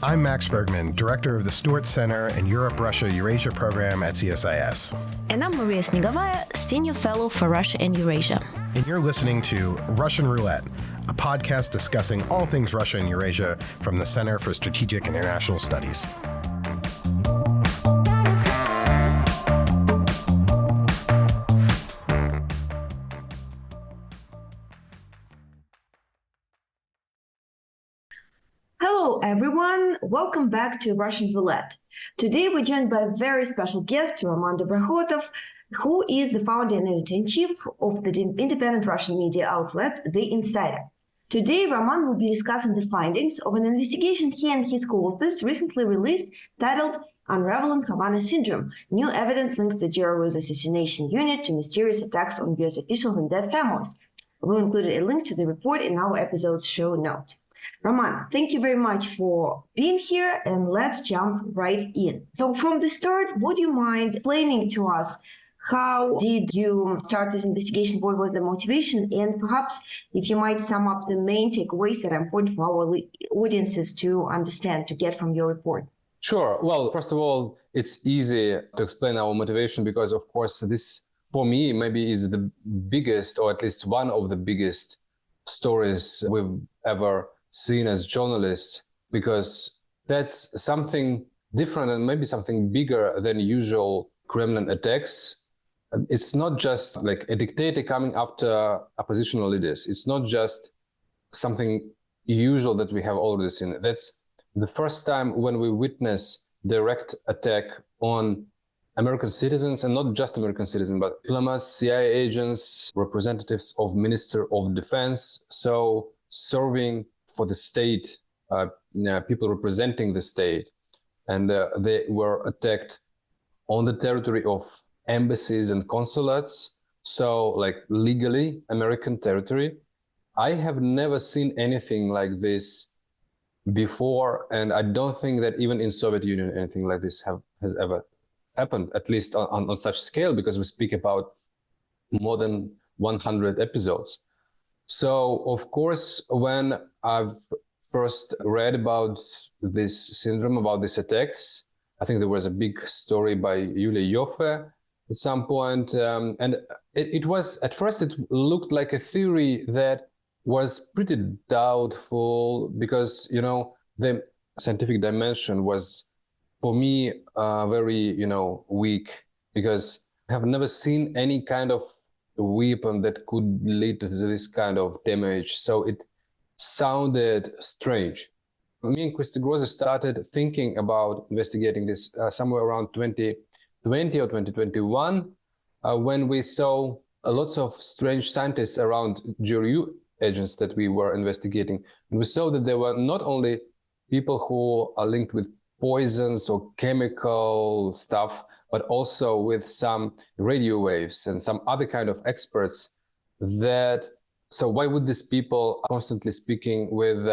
I'm Max Bergman, Director of the Stewart Center and Europe-Russia-Eurasia program at CSIS. And I'm Maria Snegovaya, Senior Fellow for Russia and Eurasia. And you're listening to Russian Roulette, a podcast discussing all things Russia and Eurasia from the Center for Strategic and International Studies. Hello, everyone. Welcome back to Russian Roulette. Today, we're joined by a very special guest, Roman Dobrokhotov, who is the founder and editor-in-chief of the independent Russian media outlet, The Insider. Today, Roman will be discussing the findings of an investigation he and his co-authors recently released titled Unraveling Havana Syndrome, New Evidence Links the GRU's assassination unit to mysterious attacks on U.S. officials and their families. We'll include a link to the report in our episode's show note. Roman, thank you very much for being here, and let's jump right in. So from the start, would you mind explaining to us how did you start this investigation? What was the motivation? And perhaps if you might sum up the main takeaways that are important for our audiences to understand, to get from your report. Sure. Well, first of all, it's easy to explain our motivation because, of course, this, for me, maybe is the biggest, or at least one of the biggest stories we've ever seen as journalists, because that's something different and maybe something bigger than usual Kremlin attacks. It's not just like a dictator coming after oppositional leaders. It's not just something usual that we have already seen. That's the first time when we witness direct attack on American citizens, and not just American citizens, but diplomats, CIA agents, representatives of Minister of Defense, so serving for the state, people representing the state. And they were attacked on the territory of embassies and consulates, so like legally American territory. I have never seen anything like this before, and I don't think that even in Soviet Union anything like this has ever happened, at least on such scale, because we speak about more than 100 episodes. So, of course, when I've first read about this syndrome, about these attacks, I think there was a big story by Yulia Yoffe at some point. And it was, at first, it looked like a theory that was pretty doubtful because, you know, the scientific dimension was, for me, very, weak, because I have never seen any kind of weapon that could lead to this kind of damage. So it sounded strange. Me and Christy Grozer started thinking about investigating this somewhere around 2020 or 2021, when we saw lots of strange scientists around GRU agents that we were investigating. And we saw that there were not only people who are linked with poisons or chemical stuff, but also with some radio waves and some other kind of experts so why would these people constantly speaking with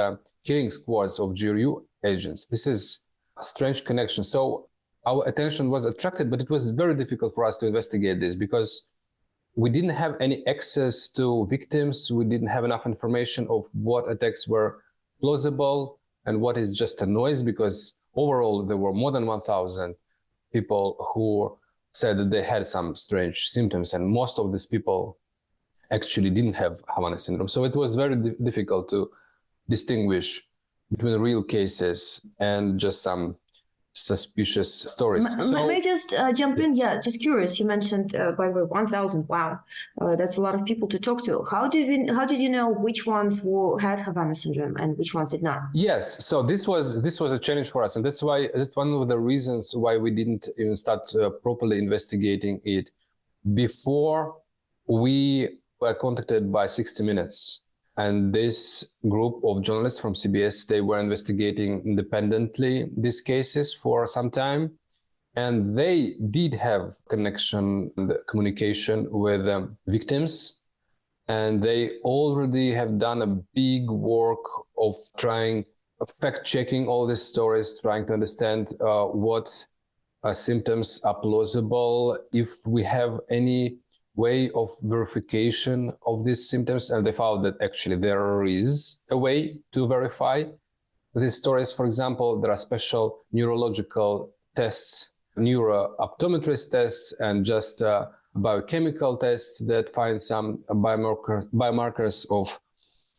killing squads of GRU agents? This is a strange connection. So our attention was attracted, but it was very difficult for us to investigate this because we didn't have any access to victims. We didn't have enough information of what attacks were plausible and what is just a noise, because overall there were more than 1,000 people who said that they had some strange symptoms, and most of these people actually didn't have Havana Syndrome. So it was very difficult to distinguish between real cases and just some suspicious stories. May I just jump in? Yeah, just curious. You mentioned, by the way, 1,000. Wow, that's a lot of people to talk to. How did you know which ones had Havana Syndrome and which ones did not? Yes, so this was a challenge for us, and that's one of the reasons why we didn't even start properly investigating it before we were contacted by 60 Minutes. And this group of journalists from CBS, they were investigating independently these cases for some time. And they did have connection and communication with victims. And they already have done a big work of fact-checking all these stories, trying to understand what symptoms are plausible, if we have any way of verification of these symptoms, and they found that actually there is a way to verify these stories. For example, there are special neurological tests, neurooptometrist tests, and just biochemical tests that find some biomarkers of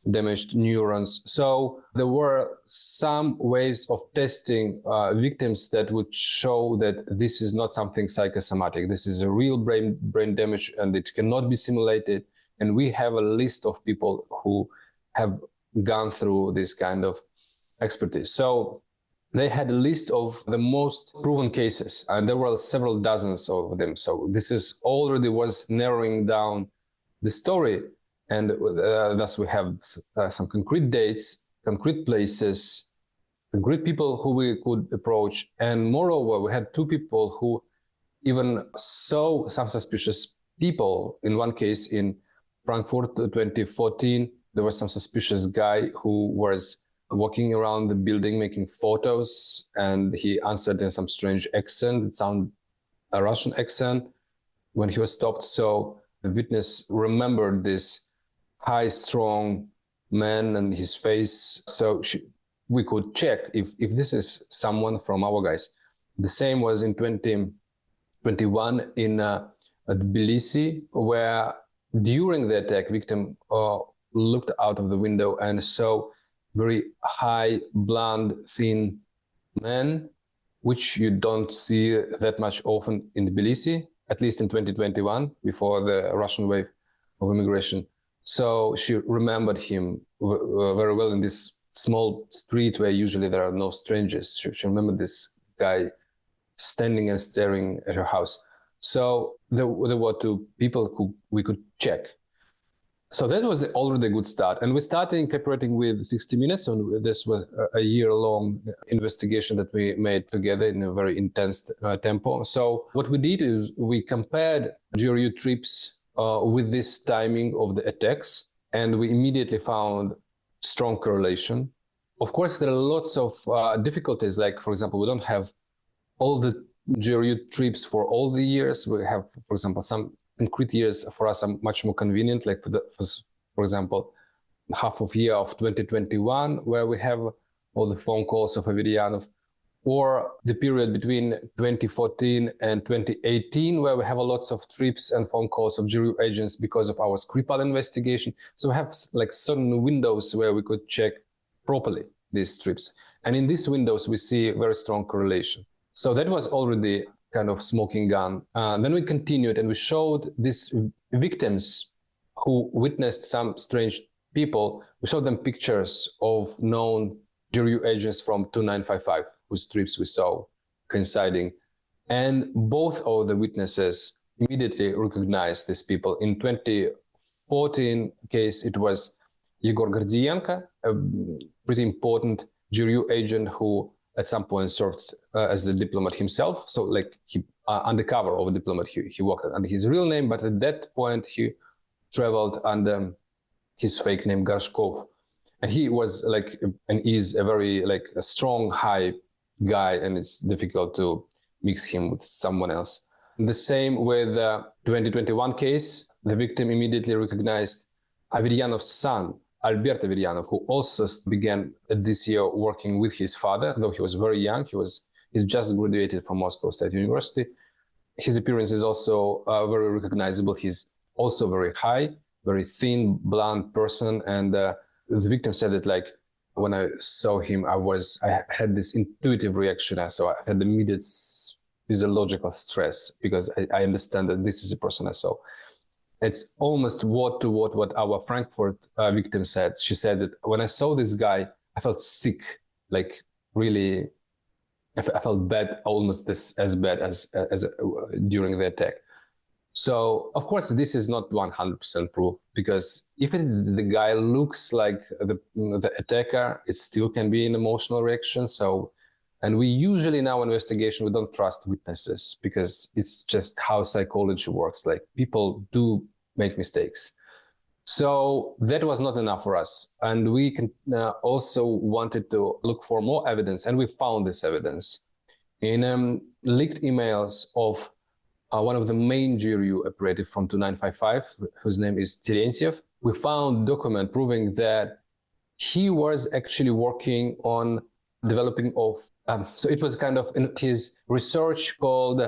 damaged neurons. So there were some ways of testing victims that would show that this is not something psychosomatic. This is a real brain damage, and it cannot be simulated. And we have a list of people who have gone through this kind of expertise. So they had a list of the most proven cases, and there were several dozens of them. So this is already was narrowing down the story. And thus we have some concrete dates, concrete places, concrete people who we could approach. And moreover, we had two people who even saw some suspicious people. In one case in Frankfurt 2014, there was some suspicious guy who was walking around the building making photos, and he answered in some strange accent. It sounded a Russian accent when he was stopped. So the witness remembered this high, strong man and his face. So we could check if this is someone from our guys. The same was in 2021 in Tbilisi, where during the attack, victim looked out of the window and saw very high, blonde, thin man, which you don't see that much often in Tbilisi, at least in 2021, before the Russian wave of immigration. So she remembered him very well in this small street where usually there are no strangers. She remembered this guy standing and staring at her house. So there were two people who we could check. So that was already a good start. And we started cooperating with 60 Minutes. And this was a year-long investigation that we made together in a very intense tempo. So what we did is we compared GRU trips with this timing of the attacks, and we immediately found strong correlation. Of course, there are lots of difficulties, like, for example, we don't have all the GRU trips for all the years. We have, for example, some concrete years for us are much more convenient, like for example, half of year of 2021, where we have all the phone calls of Averyanov, or the period between 2014 and 2018, where we have a lots of trips and phone calls of GRU agents because of our Skripal investigation. So we have like certain windows where we could check properly these trips. And in these windows, we see very strong correlation. So that was already kind of smoking gun. Then we continued and we showed these victims who witnessed some strange people. We showed them pictures of known GRU agents from 2955. Whose trips we saw coinciding. And both of the witnesses immediately recognized these people. In 2014 case, it was Yegor Gordienko, a pretty important GRU agent who at some point served as a diplomat himself. So like he undercover of a diplomat, he worked under his real name, but at that point he traveled under his fake name Gorshkov. And he was like, and is a very like a strong, high guy, and it's difficult to mix him with someone else. The same with the 2021 case. The victim immediately recognized Averyanov's son, Albert Averyanov, who also began this year working with his father, though he was very young. He's just graduated from Moscow State University. His appearance is also very recognizable. He's also very high, very thin, blonde person. And the victim said that like, when I saw him, I had this intuitive reaction. So I had immediate physiological stress because I understand that this is a person I saw. It's almost word to word what our Frankfurt victim said. She said that when I saw this guy, I felt sick, like really, I felt bad, almost as bad as during the attack. So, of course, this is not 100% proof, because if it is the guy looks like the attacker, it still can be an emotional reaction. So, and we usually in our investigation, we don't trust witnesses because it's just how psychology works. Like people do make mistakes. So that was not enough for us. And we also wanted to look for more evidence, and we found this evidence in leaked emails of one of the main GRU operative from 2955, whose name is Terentiev. We found document proving that he was actually working on developing of, so it was kind of in his research called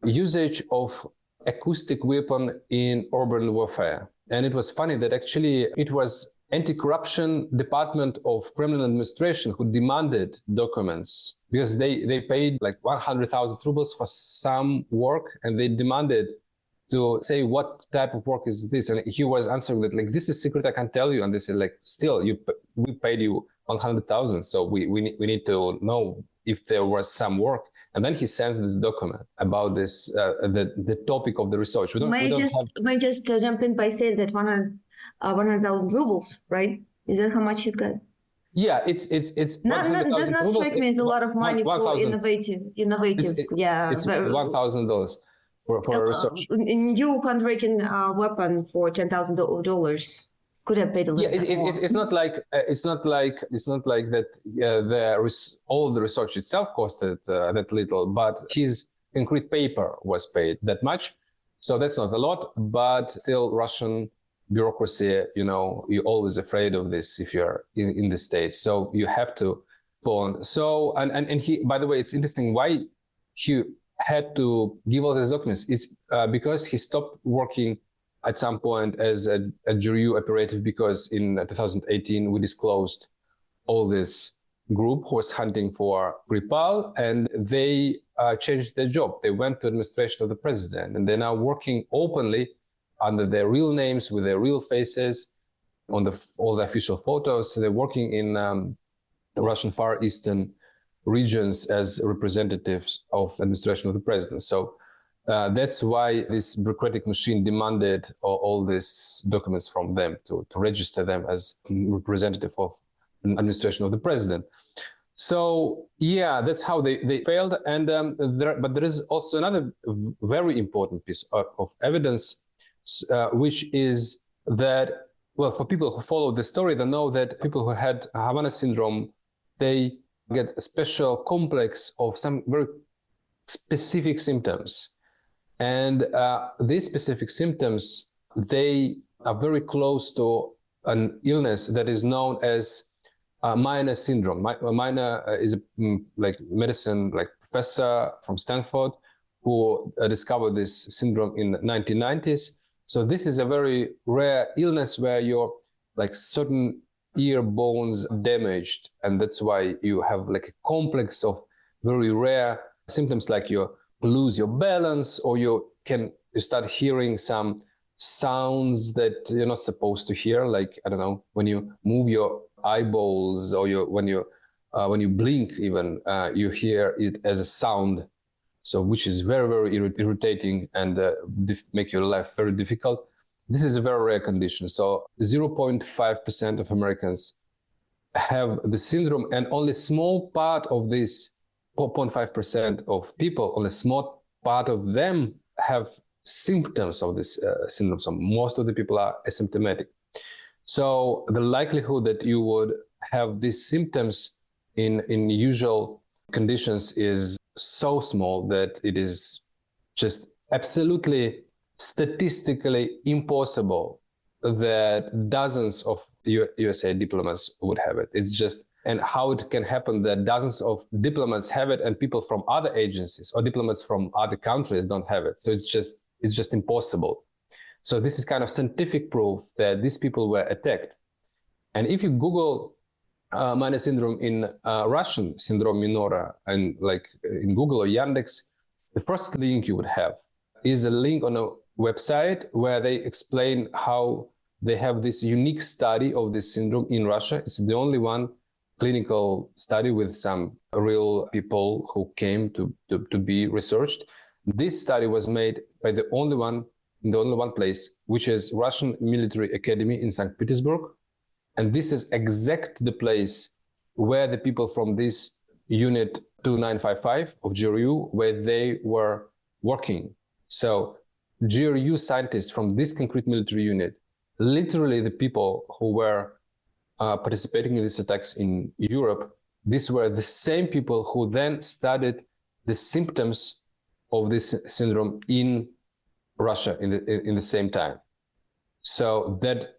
usage of acoustic weapon in urban warfare. And it was funny that actually it was anti-corruption department of Kremlin administration who demanded documents because they paid like 100,000 rubles for some work, and they demanded to say what type of work is this, and he was answering that like, this is secret, I can't tell you. And they said like, still we paid you 100,000, so we need to know if there was some work. And then he sends this document about this the topic of the research. May I just jump in by saying that 100,000 rubles, right? Is that how much it got? Yeah, it's does not strike me as a lot of money for innovative. Yeah, it's $1,000 for research. A new handbraking weapon for $10,000 could have paid a little. Yeah, it's not like that. All the research itself costed that little, but his concrete paper was paid that much. So that's not a lot, but still, Russian bureaucracy, you're always afraid of this if you're in the States. So you have to go on. So and he, by the way, it's interesting why he had to give all these documents. It's because he stopped working at some point as a GRU operative, because in 2018 we disclosed all this group who was hunting for Skripal, and they changed their job. They went to administration of the president, and they're now working openly under their real names with their real faces on all the official photos. So they're working in the Russian Far Eastern regions as representatives of administration of the president. So that's why this bureaucratic machine demanded all these documents from them to register them as representative of administration of the president. So yeah, that's how they failed. And but there is also another very important piece of evidence, which is that, well, for people who follow the story, they know that people who had Havana Syndrome, they get a special complex of some very specific symptoms. And these specific symptoms, they are very close to an illness that is known as Havana Syndrome. Havana is a medicine professor from Stanford who discovered this syndrome in the 1990s. So this is a very rare illness where your certain ear bones are damaged, and that's why you have a complex of very rare symptoms, like you lose your balance, or you start hearing some sounds that you're not supposed to hear, like, I don't know, when you move your eyeballs, or when you blink even, you hear it as a sound. So which is very, very irritating and make your life very difficult. This is a very rare condition. So 0.5% of Americans have the syndrome, and only small part of this 4.5% of people, only small part of them have symptoms of this syndrome. So most of the people are asymptomatic. So the likelihood that you would have these symptoms in usual conditions is so small that it is just absolutely statistically impossible that dozens of USA diplomats would have it. It's just, and how it can happen that dozens of diplomats have it and people from other agencies or diplomats from other countries don't have it. So it's just impossible. So this is kind of scientific proof that these people were attacked. And if you Google Havana Syndrome in Russian, Syndrome Minora, and in Google or Yandex, the first link you would have is a link on a website where they explain how they have this unique study of this syndrome in Russia. It's the only one clinical study with some real people who came to be researched. This study was made by the only one place, which is Russian Military Academy in St. Petersburg. And this is exactly the place where the people from this unit 2955 of GRU, where they were working. So GRU scientists from this concrete military unit, literally the people who were participating in these attacks in Europe, these were the same people who then studied the symptoms of this syndrome in Russia in the same time. So that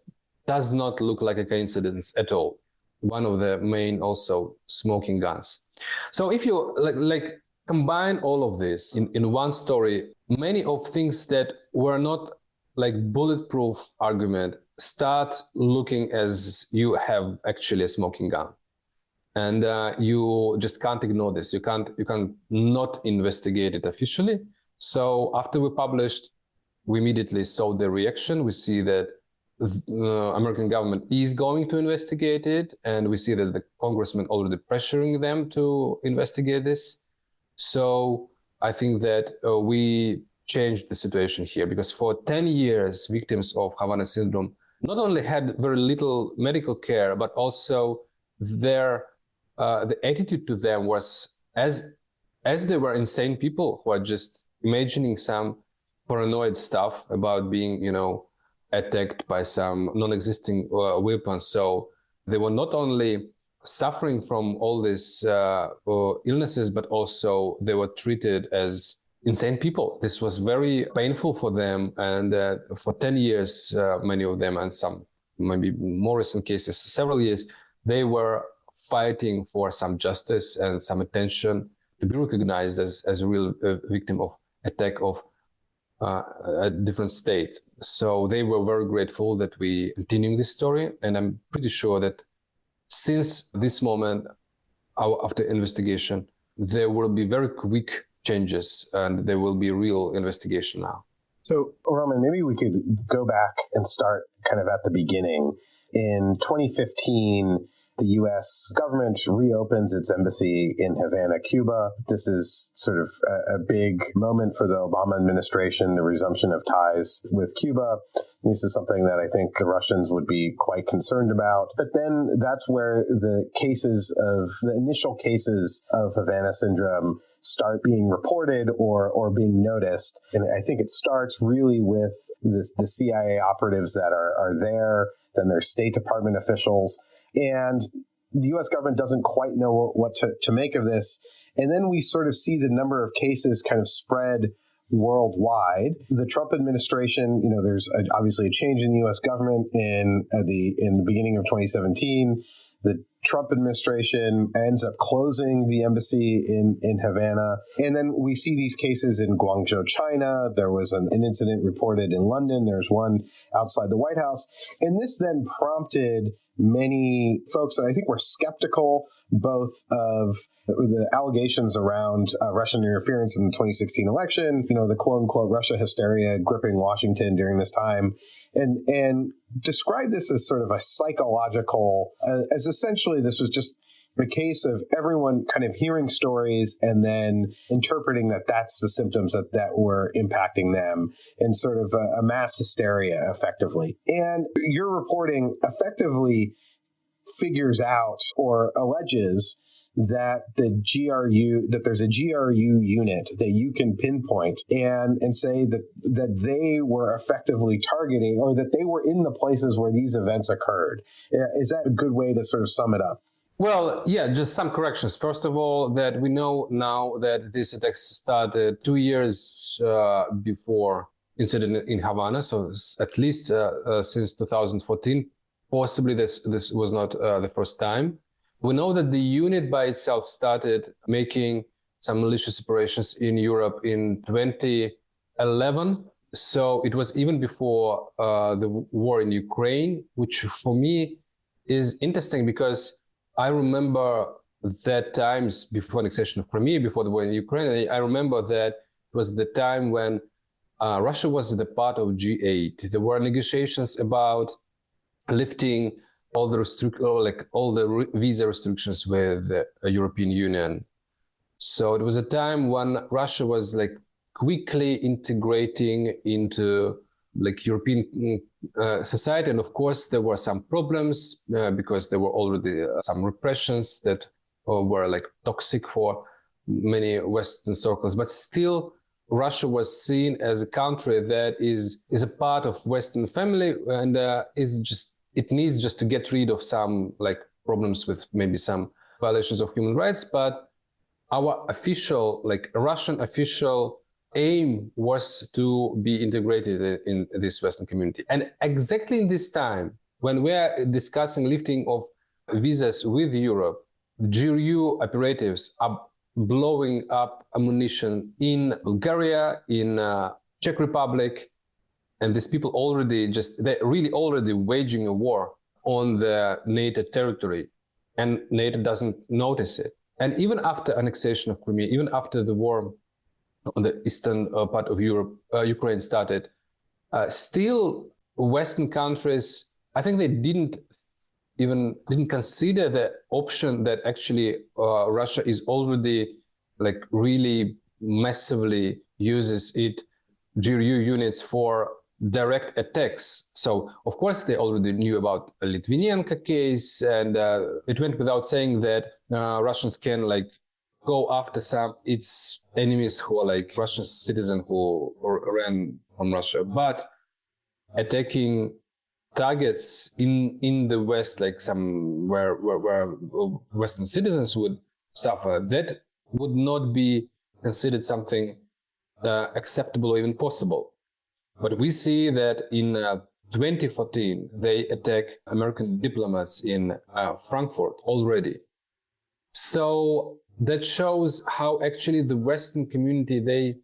does not look like a coincidence at all. one of the main also smoking guns. So if you like combine all of this in one story, many of things that were not like bulletproof argument start looking as you have actually a smoking gun. And you just can't ignore this. You can't not investigate it officially. So after we published, we immediately saw the reaction. We see that the American government is going to investigate it, and we see that the congressman already pressuring them to investigate this. So I think that we changed the situation here, because for 10 years, victims of Havana Syndrome not only had very little medical care, but also their the attitude to them was as they were insane people who are just imagining some paranoid stuff about being, attacked by some non-existing weapons. So they were not only suffering from all these illnesses, but also they were treated as insane people. This was very painful for them. And for 10 years, many of them, and some maybe more recent cases, several years, they were fighting for some justice and some attention to be recognized as a real victim of attack of a different state. So they were very grateful that we continuing this story. And I'm pretty sure that since this moment, after investigation, there will be very quick changes and there will be real investigation now. So, Roman, maybe we could go back and start kind of at the beginning. In 2015, the U.S. government reopens its embassy in Havana, Cuba. This is sort of a big moment for the Obama administration, the resumption of ties with Cuba. This is something that I think the Russians would be quite concerned about. But then that's where the initial cases of Havana Syndrome start being reported or being noticed. And I think it starts really with the CIA operatives that are there, then there's State Department officials. And the U.S. government doesn't quite know what to make of this. And then we sort of see the number of cases kind of spread worldwide. The Trump administration, there's obviously a change in the U.S. government in the beginning of 2017. The Trump administration ends up closing the embassy in Havana. And then we see these cases in Guangzhou, China. There was an incident reported in London. There's one outside the White House. And this then prompted many folks that I think were skeptical both of the allegations around Russian interference in the 2016 election, the quote-unquote Russia hysteria gripping Washington during this time, and describe this as sort of a psychological, as essentially this was just a case of everyone kind of hearing stories and then interpreting that that's the symptoms that were impacting them, and sort of a mass hysteria effectively. And your reporting effectively figures out or alleges that there's a GRU unit that you can pinpoint and say that they were effectively targeting, or that they were in the places where these events occurred. Is that a good way to sort of sum it up? Well, yeah, just some corrections. First of all, that we know now that this attack started 2 years before incident in Havana, so at least since 2014. Possibly this was not the first time. We know that the unit by itself started making some malicious operations in Europe in 2011. So it was even before the war in Ukraine, which for me is interesting because I remember that times before annexation of Crimea, before the war in Ukraine, I remember that it was the time when Russia was the part of G8. There were negotiations about lifting all the visa restrictions with the European Union. So it was a time when Russia was quickly integrating into European society. And of course, there were some problems because there were already some repressions that were toxic for many Western circles. But still, Russia was seen as a country that is a part of Western family, and it needs just to get rid of some problems with maybe some violations of human rights. But our official, Russian official aim was to be integrated in this Western community. And exactly in this time, when we are discussing lifting of visas with Europe, GRU operatives are blowing up ammunition in Bulgaria, in Czech Republic, and these people they're really already waging a war on the NATO territory, and NATO doesn't notice it. And even after annexation of Crimea, even after the war on the eastern part of Europe, Ukraine started, still Western countries, I think they didn't consider the option that actually Russia is already like really massively uses GRU units for direct attacks. So of course they already knew about a Litvinenko case, and it went without saying that Russians can like go after its enemies who are like Russian citizens who ran from Russia, but attacking targets in the West, like where Western citizens would suffer, that would not be considered something acceptable or even possible. But we see that in 2014, they attack American diplomats in Frankfurt already. So that shows how actually the Western community, they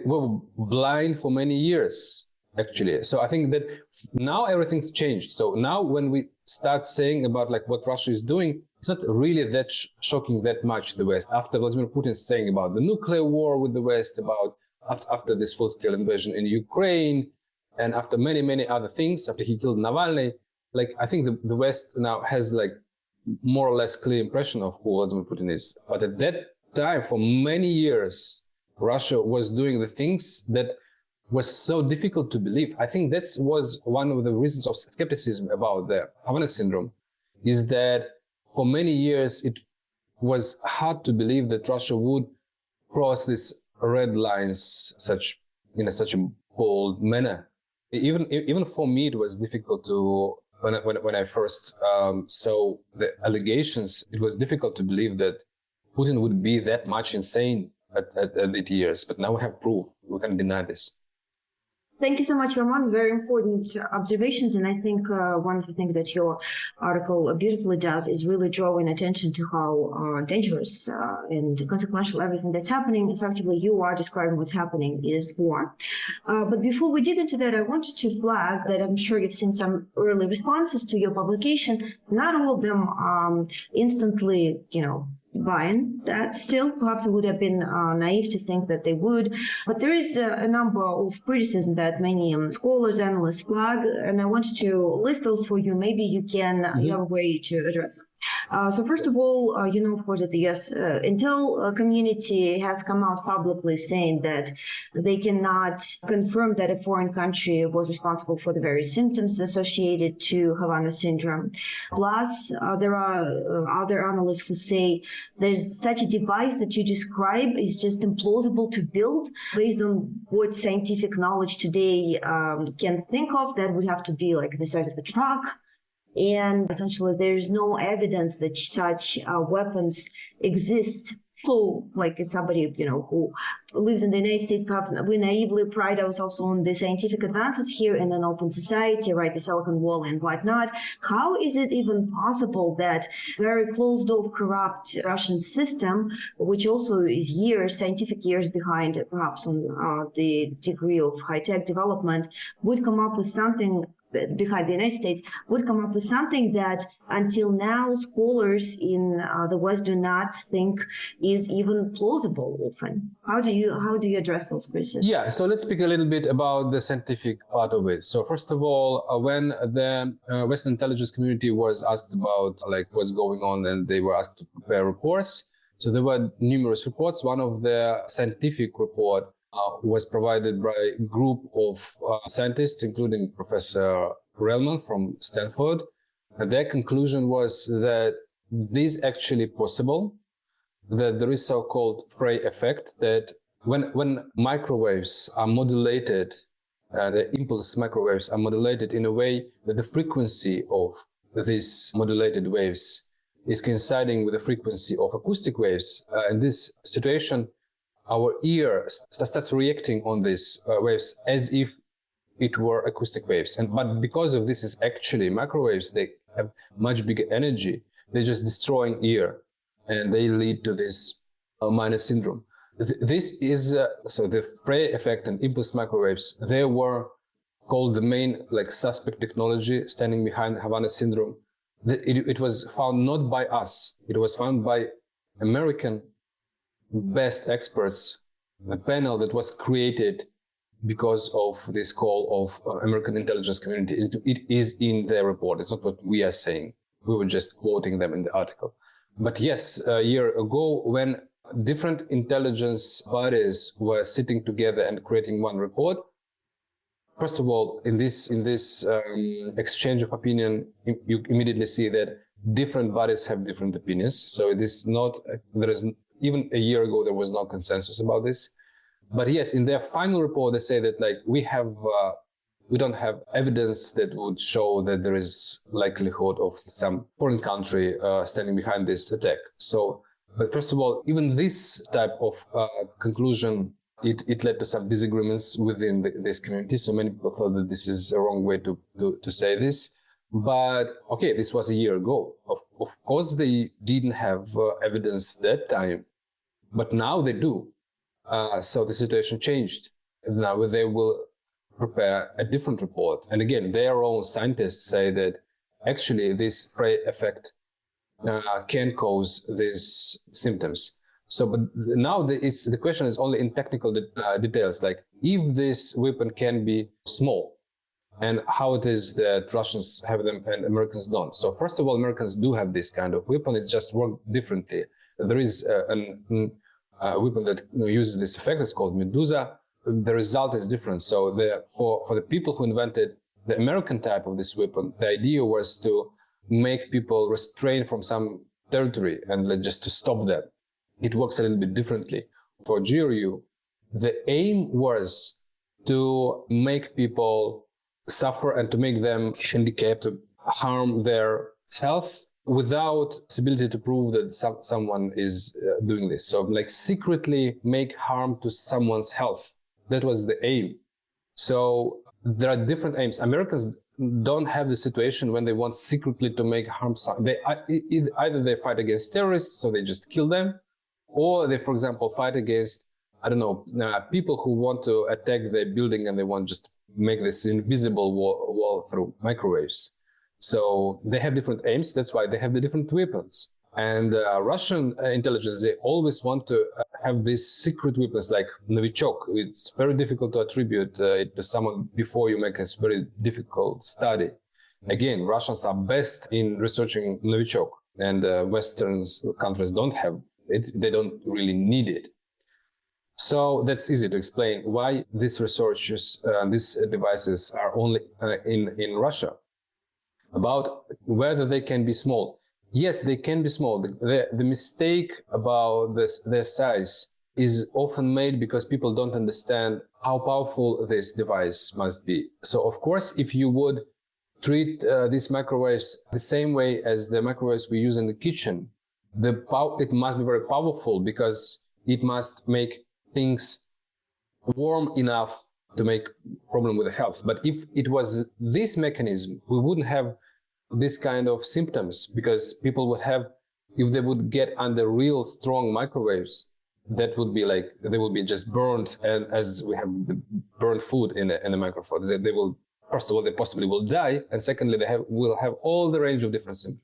were blind for many years, actually. So I think that now everything's changed. So now when we start saying about like what Russia is doing, it's not really that shocking that much, the West. After Vladimir Putin saying about the nuclear war with the West, about after this full-scale invasion in Ukraine, and after many, many other things, after he killed Navalny, like I think the West now has like more or less clear impression of who Vladimir Putin is. But at that time, for many years, Russia was doing the things that was so difficult to believe. I think that was one of the reasons of skepticism about the Havana Syndrome, is that for many years it was hard to believe that Russia would cross these red lines in such a bold manner. Even for me, it was difficult to when I first saw the allegations. It was difficult to believe that Putin would be that much insane at 8 years. But now we have proof. We can deny this. Thank you so much, Roman. Very important observations. And I think one of the things that your article beautifully does is really drawing attention to how dangerous and consequential everything that's happening. Effectively, you are describing what's happening is war. But before we dig into that, I wanted to flag that I'm sure you've seen some early responses to your publication. Not all of them instantly, buying that still. Perhaps it would have been naive to think that they would. But there is a number of criticism that many scholars, analysts flag, and I wanted to list those for you. Maybe you have a way to address them. So first of all, of course, that the U.S. intel community has come out publicly saying that they cannot confirm that a foreign country was responsible for the various symptoms associated to Havana Syndrome. Plus, there are other analysts who say there's such a device that you describe is just implausible to build based on what scientific knowledge today can think of. That would have to be like the size of a truck. And essentially, there's no evidence that such weapons exist. So, like somebody, who lives in the United States, perhaps we naively pride ourselves on the scientific advances here in an open society, right, the Silicon Wall and whatnot. How is it even possible that very closed-off, corrupt Russian system, which also is scientific years behind, perhaps on the degree of high-tech development, would come up with something behind the United States, would come up with something that until now scholars in the West do not think is even plausible often? How do you address those criticisms? Yeah, so let's speak a little bit about the scientific part of it. So first of all, when the Western intelligence community was asked about like what's going on, and they were asked to prepare reports, so there were numerous reports. One of the scientific report was provided by a group of scientists, including Professor Relman from Stanford. And their conclusion was that this is actually possible, that there is so-called Frey effect, that when microwaves are modulated, the impulse microwaves are modulated in a way that the frequency of these modulated waves is coinciding with the frequency of acoustic waves. In this situation, our ear starts reacting on these waves as if it were acoustic waves. But because of this is actually microwaves, they have much bigger energy. they're just destroying ear, and they lead to this Havana Syndrome. This is so the Frey effect and impulse microwaves. They were called the main suspect technology standing behind Havana Syndrome. It was found not by us. It was found by American best experts, a panel that was created because of this call of American intelligence community. It is in their report. It's not what we are saying. We were just quoting them in the article. But yes, a year ago, when different intelligence bodies were sitting together and creating one report, first of all, in this exchange of opinion, you immediately see that different bodies have different opinions. So it is not, there is, even a year ago, there was no consensus about this. But yes, in their final report, they say that we don't have evidence that would show that there is likelihood of some foreign country standing behind this attack. So, but first of all, even this type of conclusion, it led to some disagreements within this community. So many people thought that this is a wrong way to say this. But okay, this was a year ago. Of course, they didn't have evidence that time, but now they do. So the situation changed. Now they will prepare a different report. And again, their own scientists say that actually this Frey effect can cause these symptoms. So, but now the question is only in technical details, like if this weapon can be small and how it is that Russians have them and Americans don't. So first of all, Americans do have this kind of weapon. It's just work differently. There is a weapon that uses this effect. It's called Medusa. The result is different. So for the people who invented the American type of this weapon, the idea was to make people restrain from some territory and just to stop them. It works a little bit differently. For GRU, the aim was to make people suffer and to make them handicapped, to harm their health without ability to prove that someone is doing this. So secretly make harm to someone's health. That was the aim. So there are different aims. Americans don't have the situation when they want secretly to make harm. Either they fight against terrorists, so they just kill them, or they, for example, fight against, people who want to attack their building and they want just make this invisible wall through microwaves. So they have different aims. That's why they have the different weapons. And Russian intelligence, they always want to have these secret weapons like Novichok. It's very difficult to attribute it to someone before you make a very difficult study. Again, Russians are best in researching Novichok, and Western countries don't have it. They don't really need it. So that's easy to explain why these researchers, these devices are only in Russia. About whether they can be small. Yes, they can be small. The mistake about their size is often made because people don't understand how powerful this device must be. So, of course, if you would treat these microwaves the same way as the microwaves we use in the kitchen, it must be very powerful because it must make things warm enough to make problem with the health. But if it was this mechanism, we wouldn't have this kind of symptoms, because people would have, if they would get under real strong microwaves, that would be they will be just burned, and as we have the burned food in the microphone, they will, first of all, they possibly will die, and secondly, will have all the range of different symptoms.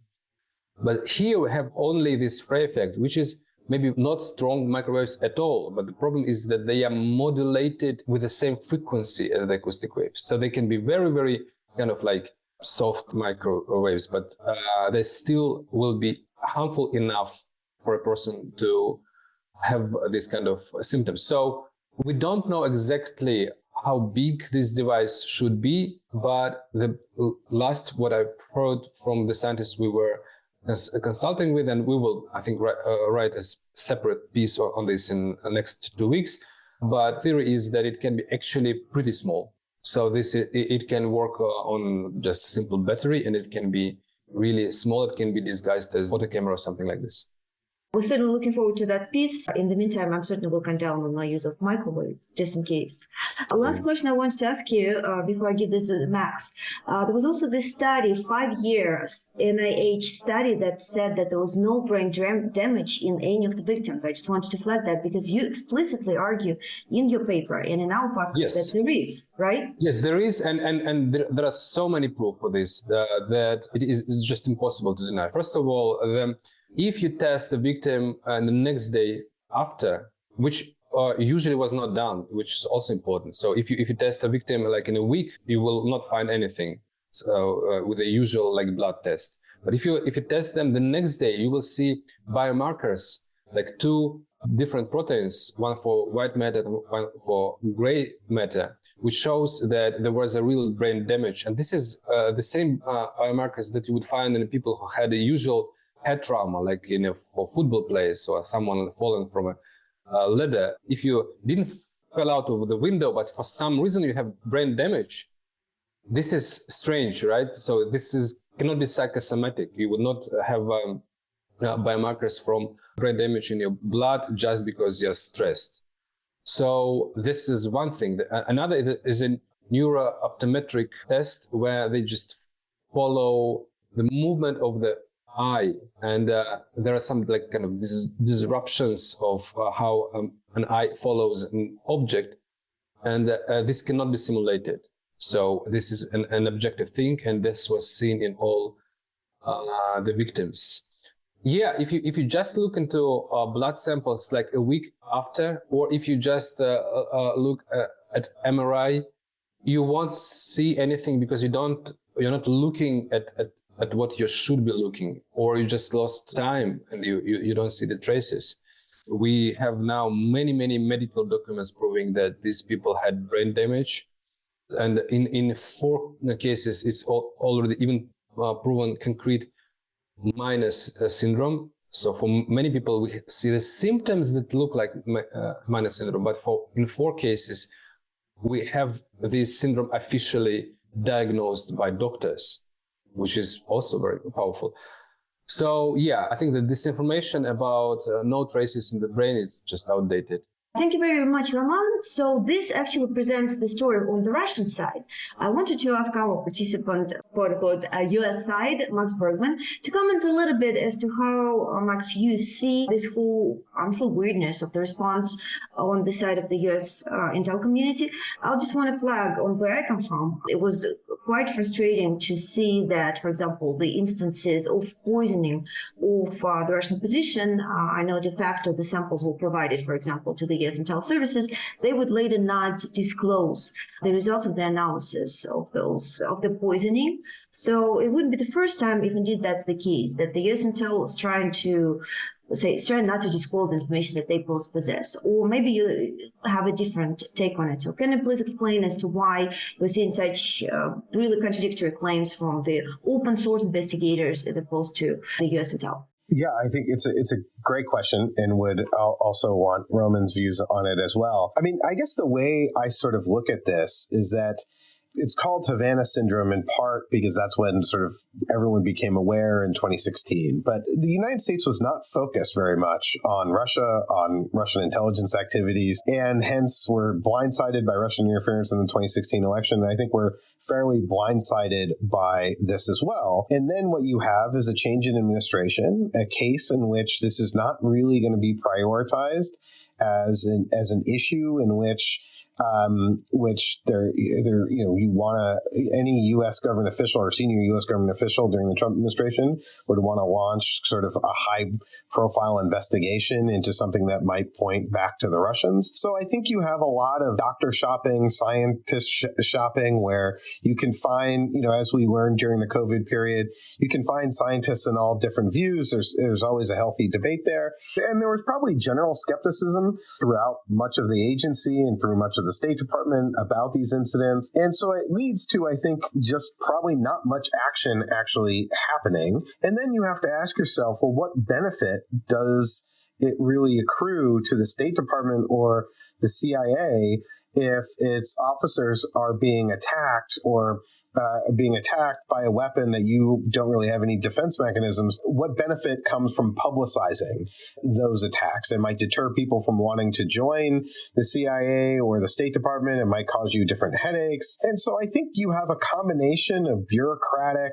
But here we have only this Frey effect, which is maybe not strong microwaves at all, but the problem is that they are modulated with the same frequency as the acoustic waves. So they can be very, very kind of soft microwaves, but they still will be harmful enough for a person to have this kind of symptoms. So we don't know exactly how big this device should be, but the last what I've heard from the scientists we were consulting with, and we will, I think, write a separate piece on this in the next 2 weeks, but theory is that it can be actually pretty small. So it can work on just a simple battery, and it can be really small. It can be disguised as photo camera or something like this. We're certainly looking forward to that piece. In the meantime, I'm certainly will cut down on my use of microwave, just in case. Last question I wanted to ask you before I give this to Max. There was also this study, 5 years, NIH study that said that there was no brain damage in any of the victims. I just wanted to flag that because you explicitly argue in your paper and in our podcast that there is, right? Yes, there is, and there are so many proof for this that it's just impossible to deny. First of all, if you test the victim the next day after, which usually was not done, which is also important. So if you test a victim like in a week, you will not find anything. So with the usual like blood test. But if you test them the next day, you will see biomarkers like 2 different proteins, one for white matter and one for gray matter, which shows that there was a real brain damage. And this is the same biomarkers that you would find in people who had a usual head trauma, like for football players or someone fallen from a ladder. If you didn't fall out of the window, but for some reason you have brain damage, this is strange, right? So this cannot be psychosomatic. You would not have biomarkers from brain damage in your blood just because you're stressed. So this is one thing. Another is a neurooptometric test where they just follow the movement of the eye, and there are some like kind of disruptions of how an eye follows an object, and this cannot be simulated. So this is an objective thing, and this was seen in all the victims. Yeah, if you just look into blood samples like a week after, or if you just look at MRI, you won't see anything because you're not looking at what you should be looking, or you just lost time and you don't see the traces. We have now many medical documents proving that these people had brain damage, and in 4 cases it's already even proven concrete Havana syndrome. So for many people we see the symptoms that look like Havana syndrome, but in 4 cases we have this syndrome officially diagnosed by doctors, which is also very powerful. So yeah, I think that this information about no traces in the brain is just outdated. Thank you very much, Roman. So this actually presents the story on the Russian side. I wanted to ask our participant, quote-unquote, US side, Max Bergman, to comment a little bit as to how, Max, you see this whole weirdness of the response on the side of the US intel community. I just want to flag on where I come from. It was quite frustrating to see that, for example, the instances of poisoning of the Russian position, I know de facto the samples were provided, for example, to the US intel services, they would later not disclose the results of the analysis of the poisoning. So it wouldn't be the first time, if indeed that's the case, that the US intel was trying not to disclose information that they possess. Or maybe you have a different take on it. So can you please explain as to why we're seeing such really contradictory claims from the open source investigators as opposed to the US intel? Yeah, I think it's a great question, and would also want Roman's views on it as well. I mean, I guess the way I sort of look at this is that it's called Havana Syndrome in part because that's when sort of everyone became aware in 2016. But the United States was not focused very much on Russia, on Russian intelligence activities, and hence were blindsided by Russian interference in the 2016 election. And I think we're fairly blindsided by this as well. And then what you have is a change in administration, a case in which this is not really going to be prioritized as an issue in which you want any U.S. government official or senior U.S. government official during the Trump administration would want to launch sort of a high-profile investigation into something that might point back to the Russians. So I think you have a lot of doctor shopping, scientist shopping, where you can find, as we learned during the COVID period, you can find scientists in all different views. There's always a healthy debate there. And there was probably general skepticism throughout much of the agency and through much of the State Department about these incidents. And so it leads to, I think, just probably not much action actually happening. And then you have to ask yourself, well, what benefit does it really accrue to the State Department or the CIA if its officers are being attacked or being attacked by a weapon that you don't really have any defense mechanisms, what benefit comes from publicizing those attacks? It might deter people from wanting to join the CIA or the State Department. It might cause you different headaches. And so I think you have a combination of bureaucratic,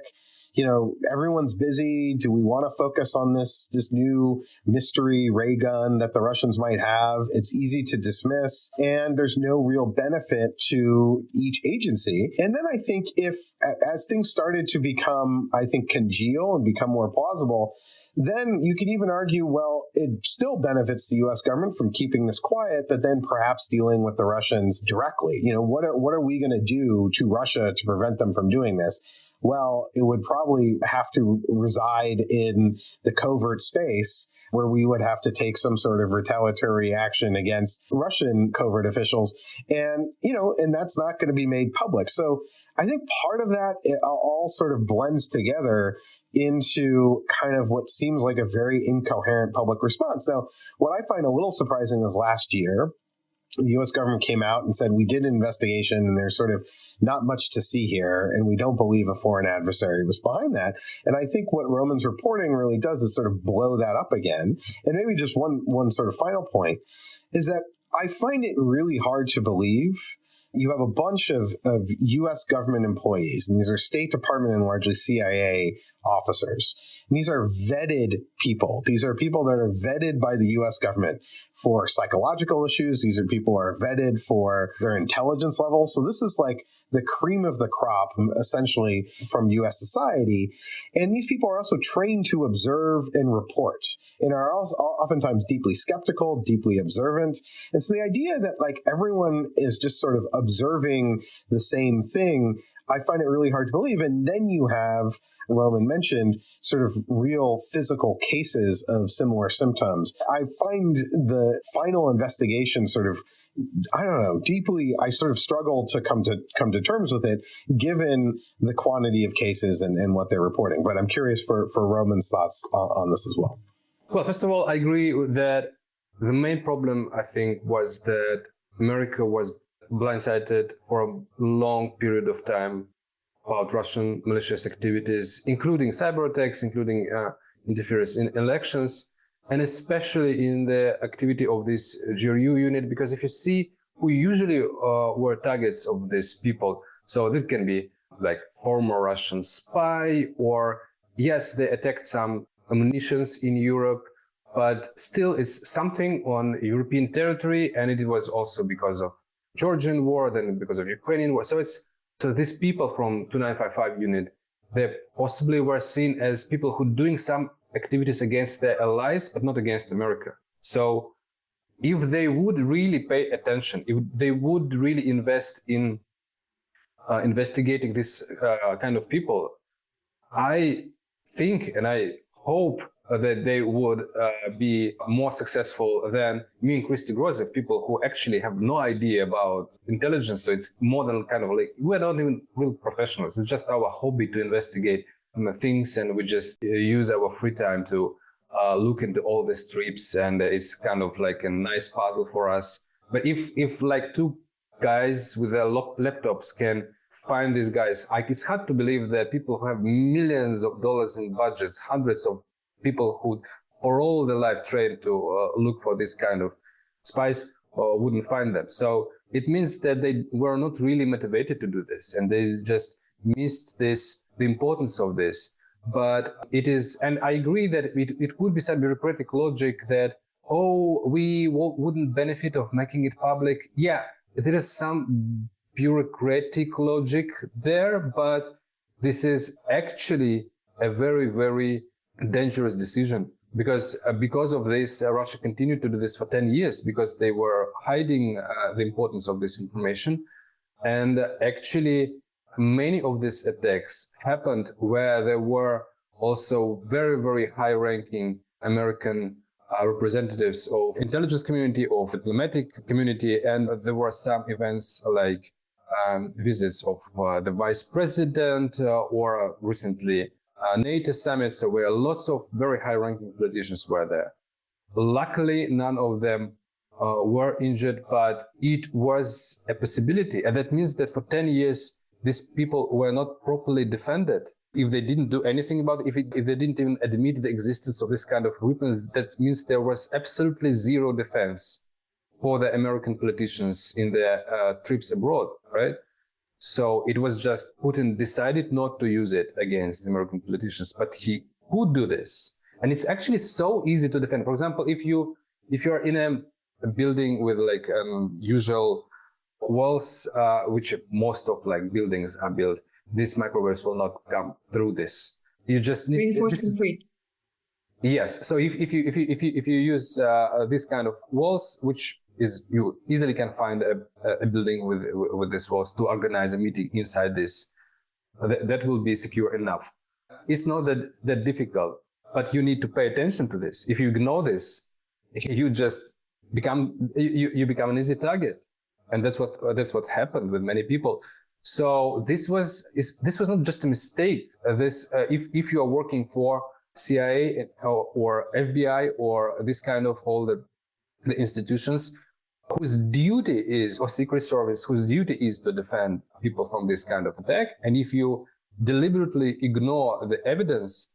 everyone's busy. Do we want to focus on this new mystery ray gun that the Russians might have? It's easy to dismiss, and there's no real benefit to each agency. And then I think as things started to become, congeal and become more plausible, then you could even argue, well, it still benefits the U.S. government from keeping this quiet, but then perhaps dealing with the Russians directly. What are we going to do to Russia to prevent them from doing this? Well, it would probably have to reside in the covert space where we would have to take some sort of retaliatory action against Russian covert officials. And, and that's not going to be made public. So I think part of that all sort of blends together into kind of what seems like a very incoherent public response. Now, what I find a little surprising is last year, the U.S. government came out and said, we did an investigation and there's sort of not much to see here, and we don't believe a foreign adversary was behind that. And I think what Roman's reporting really does is sort of blow that up again. And maybe just one sort of final point is that I find it really hard to believe you have a bunch of U.S. government employees, and these are State Department and largely CIA officers. And these are vetted people. These are people that are vetted by the U.S. government for psychological issues. These are people who are vetted for their intelligence level. So this is like the cream of the crop, essentially, from U.S. society. And these people are also trained to observe and report and are also oftentimes deeply skeptical, deeply observant. And so the idea that everyone is just sort of observing the same thing, I find it really hard to believe. And then you have, Roman mentioned, sort of real physical cases of similar symptoms. I find the final investigation sort of, deeply, I sort of struggle to come to terms with it, given the quantity of cases and what they're reporting. But I'm curious for Roman's thoughts on this as well. Well, first of all, I agree that the main problem, I think, was that America was blindsided for a long period of time about Russian malicious activities, including cyber attacks, including interference in elections, and especially in the activity of this GRU unit, because if you see who usually were targets of these people, so that can be like former Russian spy, or yes, they attacked some munitions in Europe, but still it's something on European territory, and it was also because of Georgian war, then because of Ukrainian war. So these people from 2955 unit, they possibly were seen as people who doing some activities against their allies, but not against America. So if they would really pay attention, if they would really invest in investigating this kind of people, I think and I hope that they would be more successful than me and Christy Grozev, people who actually have no idea about intelligence. So it's more than kind of like, we're not even real professionals. It's just our hobby to investigate things, and we just use our free time to look into all the strips, and it's kind of like a nice puzzle for us. But if like two guys with their laptops can find these guys, it's hard to believe that people who have millions of dollars in budgets, hundreds of people who for all their life trained to look for this kind of spies wouldn't find them. So it means that they were not really motivated to do this, and they just missed the importance of this. But it is, and I agree that it could be some bureaucratic logic that, we wouldn't benefit of making it public. Yeah, there is some bureaucratic logic there, but this is actually a very, very dangerous decision, because of this, Russia continued to do this for 10 years because they were hiding the importance of this information. And actually, many of these attacks happened where there were also very, very high-ranking American representatives of intelligence community, of diplomatic community, and there were some events like visits of the vice president or recently NATO summits where lots of very high-ranking politicians were there. Luckily, none of them were injured, but it was a possibility. And that means that for 10 years, these people were not properly defended. If they didn't do anything about it, if they didn't even admit the existence of this kind of weapons, that means there was absolutely zero defense for the American politicians in their trips abroad, right? So it was just Putin decided not to use it against American politicians, but he could do this. And it's actually so easy to defend. For example, if you're in a building with like usual walls, which most of like buildings are built, these microwaves will not come through this. You just need Reinforced concrete. Yes. So if you use this kind of walls, which is you easily can find a building with these walls to organize a meeting inside this, that will be secure enough. It's not that difficult, but you need to pay attention to this. If you ignore this, you just become an easy target, and that's what happened with many people. So this was not just a mistake. If you are working for CIA or FBI or this kind of all the institutions whose duty is, or Secret Service, whose duty is to defend people from this kind of attack, and if you deliberately ignore the evidence,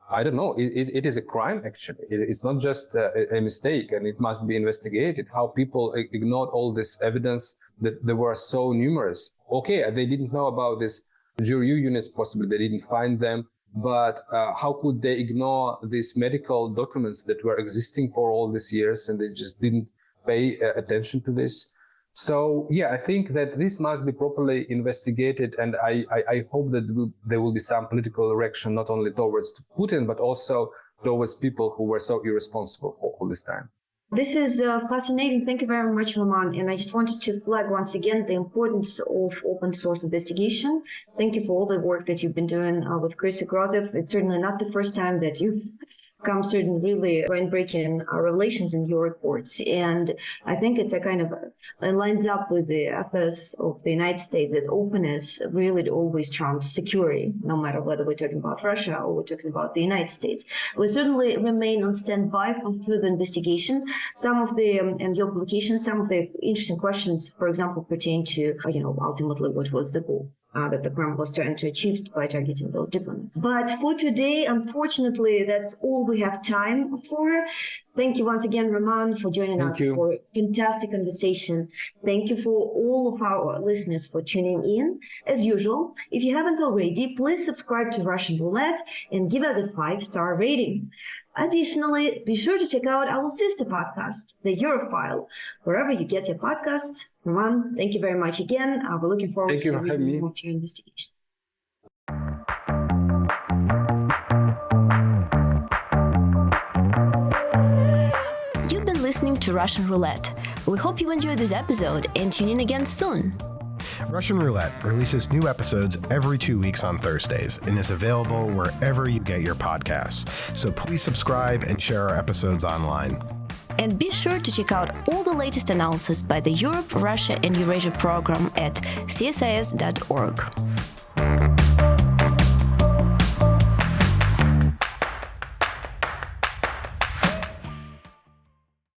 I don't know, it is a crime actually. It's not just a mistake, and it must be investigated how people ignored all this evidence that there were so numerous. Okay, they didn't know about this jury units, possibly they didn't find them, but how could they ignore these medical documents that were existing for all these years, and they just didn't pay attention to this? So yeah, I think that this must be properly investigated, and I hope that there will be some political reaction, not only towards Putin, but also towards people who were so irresponsible for all this time. This is fascinating. Thank you very much, Roman. And I just wanted to flag once again the importance of open source investigation. Thank you for all the work that you've been doing with Chris Agrozov. It's certainly not the first time that you've come certain really groundbreaking revelations in your reports. And I think it's a kind of lines up with the ethos of the United States that openness really always trumps security, no matter whether we're talking about Russia or we're talking about the United States. We certainly remain on standby for further investigation. Some of the, and your publication, some of the interesting questions, for example, pertain to, ultimately what was the goal that the Kremlin was trying to achieve by targeting those diplomats. But for today, unfortunately, that's all we have time for. Thank you once again, Roman, for joining us for a fantastic conversation. Thank you for all of our listeners for tuning in. As usual, if you haven't already, please subscribe to Russian Roulette and give us a 5-star rating. Additionally, be sure to check out our sister podcast, The Europhile, wherever you get your podcasts. Roman, thank you very much again. We're looking forward to reading more of your investigations. You've been listening to Russian Roulette. We hope you enjoyed this episode and tune in again soon. Russian Roulette releases new episodes every 2 weeks on Thursdays and is available wherever you get your podcasts. So please subscribe and share our episodes online. And be sure to check out all the latest analysis by the Europe, Russia, and Eurasia program at csis.org.